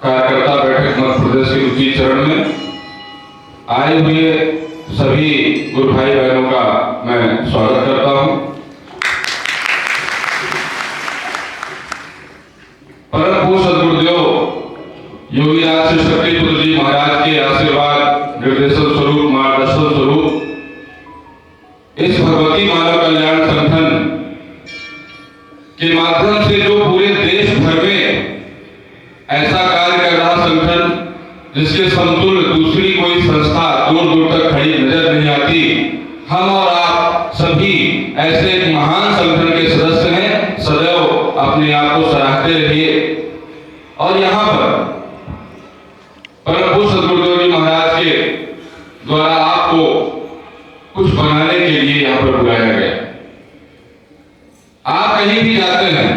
कार्यकर्ता बैठक मध्य प्रदेश के उचित चरण में आए हुए सभी गुरु भाई बहनों का मैं स्वागत करता हूं। परम पूज्य सद्गुरुदेव योगीराज श्री शक्तिपुत्र जी महाराज के आशीर्वाद, निर्देशन स्वरूप, मार्गदर्शन स्वरूप इस भगवती मानव कल्याण संगठन के माध्यम से जो पूरे देश भर में ऐसा कार्य कर रहा संगठन जिसके समतुल्य दूसरी कोई संस्था दूर दूर तक खड़ी नजर नहीं आती, हम और आप सभी ऐसे एक महान संगठन के सदस्य हैं। सदैव अपने आप को सराहते रहिए। और यहाँ पर परम पूज्य सद्गुरुदेव जी महाराज के द्वारा आपको कुछ बनाने के लिए यहाँ पर बुलाया गया। आप कहीं भी जाते हैं,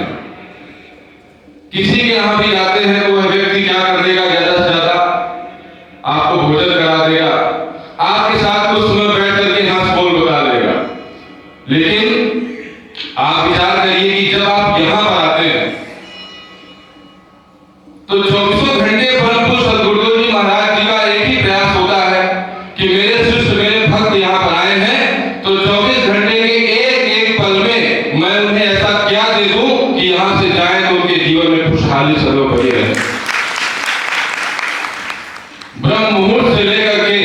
किसी के यहाँ भी जाते हैं, तो वह व्यक्ति क्या कर देगा, ज्यादा से ज्यादा आपको भोजन करा देगा, आपके साथ कुछ समय बैठ करके हंस बोल बता देगा। लेकिन आप विचार करिए कि जब आप यहाँ पर आते हैं तो 24 घंटे परम पूज्य सद्गुरुदेव जी महाराज जी का एक ही प्रयास होता है कि मेरे शिष्य, मेरे भक्त यहाँ पर आए हैं तो 24 घंटे के एक एक पल में मैं उन्हें ऐसा क्या दे दूं कि यहाँ से जाए तो उनके जीवन में खुशहाली सदैव बनी रहे। ब्रह्म मुहूर्त से लेकर के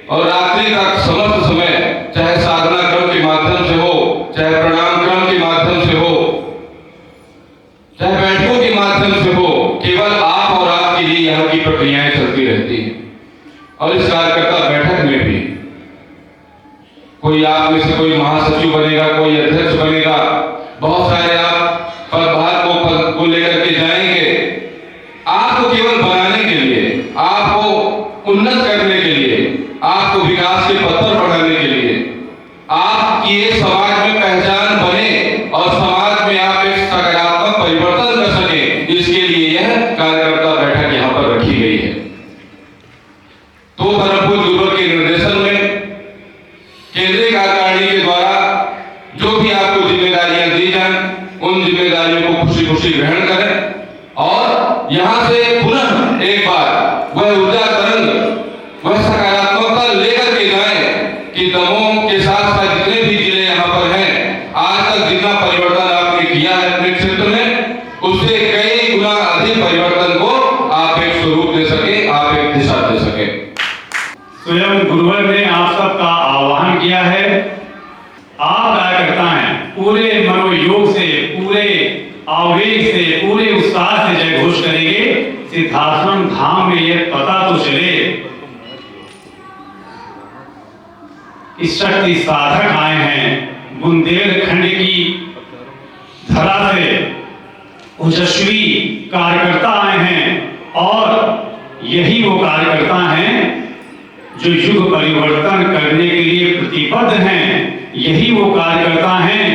और रात्रि तक समस्त समय, चाहे साधना क्रम के माध्यम से हो, चाहे प्रणाम क्रम के माध्यम से हो, चाहे बैठकों के माध्यम से हो, केवल आप और आपके लिए यहाँ की प्रक्रियाएं चलती रहती हैं। और इस कार्यकर्ता बैठक में भी कोई आप में से कोई महासचिव बनेगा, कोई अध्यक्ष बनेगा, बहुत सारे आप पदभार को लेकर के जाएंगे। आपको केवल बनाने के लिए, आपको उन्नत करने के लिए, आपको विकास के पथ पर बढ़ाने के लिए, आपकी एक समाज में पहचान बने और समाज में आप एक सकारात्मक परिवर्तन कर सके, इसके लिए यह कार्यकर्ता बैठक यहाँ पर रखी गई है। तो परम पूज्य गुरुवर के निर्देशन में केंद्रीय कार्यकारिणी के द्वारा जो भी आपको जिम्मेदारियां दी जाएं, उन जिम्मेदारियों को खुशी खुशी ग्रहण करें और यहाँ से पुनः एक बार वह ऊर्जा तरंग, वह सकारात्मकता लेकर के जाएं कि दमोह के साथ साथ जितने भी जिले यहाँ पर हैं, आज तक जितना परिवर्तन आपने किया है अपने क्षेत्र में, उससे कई गुना अधिक परिवर्तन को आप एक स्वरूप दे सके, आप एक दिशा दे सके। स्वयं गुरुवर ने आप सबका आह्वान किया है। आप कार्यकर्ता हैं, पूरे मनोयोग से, पूरे आवेग से, पूरे उत्साह से जय घोष करेंगे। सिद्धाश्रम धाम में यह पता तो चले कि शक्ति साधक आए हैं, बुंदेलखंड की धरा से ओजस्वी कार्यकर्ता आए हैं और यही वो कार्यकर्ता हैं जो युग परिवर्तन करने के लिए प्रतिबद्ध हैं। यही वो कार्यकर्ता हैं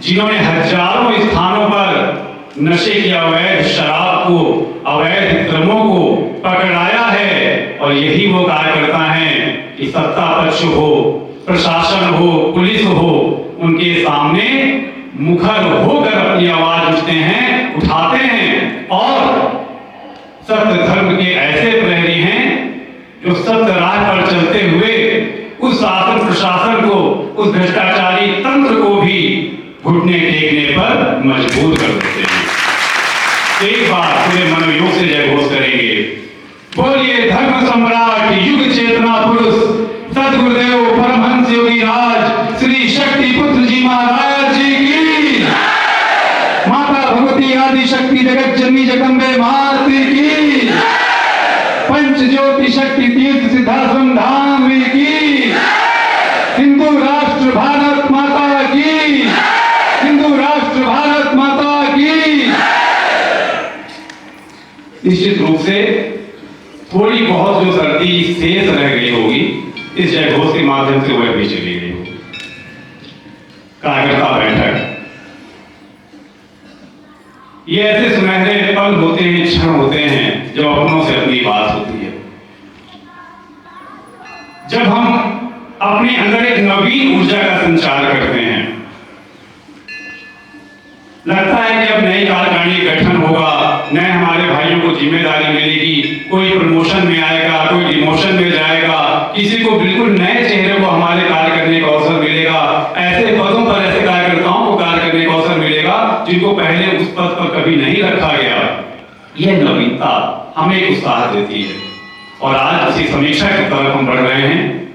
जिन्होंने हजारों स्थानों पर नशे की अवैध शराब को, अवैध क्रमों को पकड़ाया है। और यही वो कार्यकर्ता हैं कि सत्ता पक्ष हो, प्रशासन हो, पुलिस हो, उनके सामने मुखर होकर अपनी आवाज उठाते हैं और सत्य धर्म के ऐसे प्रहरी हैं जो सत्य राह पर चलते हुए उस शासन प्रशासन को, उस भ्रष्टाचारी तंत्र को भी घुटने टेकने पर मजबूर कर देते हैं। एक बार पूरे मनोयोग से जय घोष करेंगे। बोलिए धर्म सम्राट, युग चेतना पुरुष सद्गुरुदेव परमहंस योगीराज श्री शक्तिपुत्र जी महाराज जी की, माता भगवती आदि शक्ति जगत जननी जगदम्बे माता की, पंच ज्योति शक्ति तीर्थ सिद्धाश्रम धाम की, हिंदू राष्ट्र भारत माता की, हिंदू राष्ट्र भारत माता की। निश्चित रूप से थोड़ी बहुत जो सर्दी शेष रह गई होगी, इस जयघोष के माध्यम से वह भी चली गई होगी। कार्यकर्ता बैठक ये ऐसे सुनहरे पल होते हैं, क्षण होते हैं जब अपनों से अपनी बात होती है, जब हम अपने अंदर एक नवीन ऊर्जा का संचार करते हैं। लगता है कि अब नई कार्यकारिणी गठन होगा, नए हमारे भाइयों को जिम्मेदारी मिलेगी, कोई प्रमोशन में आएगा, कोई डिमोशन में जाएगा, किसी को बिल्कुल नए चेहरे को हमारे कार्य करने का अवसर मिलेगा, ऐसे पदों पर ऐसे कार्यकर्ताओं को कार्य करने का अवसर मिलेगा जिनको पहले उस पद पर कभी नहीं रखा गया। यह नवीनता हमें एक उत्साह देती है और आज इसी समीक्षा की तरफ हम बढ़ रहे हैं।